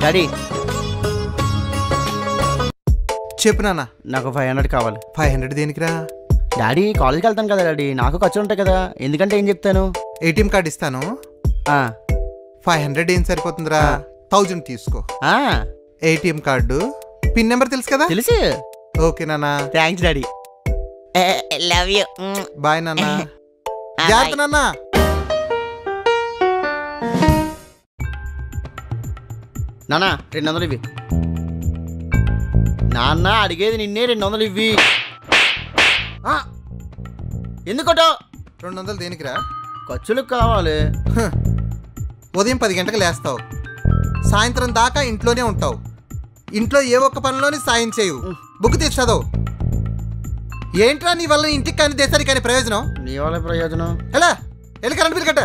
Daddy చెప్పు నాన్న. నాకు 500 కావాలి. 500 దేనికిరా? డాడీ కాలేజ్కి వెళ్తాను కదా డాడీ, నాకు ఖర్చులు ఉంటాయి కదా, ఎందుకంటే ఏం చెప్తాను. ఏటీఎం కార్డు ఇస్తాను. 500 ఏం సరిపోతుందిరా? 1000 తీసుకో. ఏటీఎం కార్డు పిన్ నెంబర్ తెలుసు కదా? తెలుసు. ఓకే నాన్న. Thanks daddy. Love you. Bye నాన్న. జాగ్రత్త నాన్న. నాన్న 200 ఇవ్వి. నాన్న అడిగేది నిన్నే, 200 ఇవ్వి. ఎందుకటో? 200 దేనికిరా? ఖర్చులకు కావాలి. ఉదయం 10 గంటలకు లేస్తావు, సాయంత్రం దాకా ఇంట్లోనే ఉంటావు. ఇంట్లో ఏ ఒక్క పనిలోని సాయం చేయవు. బుక్ తీసి చదవు. ఏంట్రా నీ వల్ల ఇంటికి కానీ దేశానికి కానీ ప్రయోజనం? నీ వల్ల ప్రయోజనం? ఎలా వెళ్ళి కరెంట్ బిల్ కట్ట.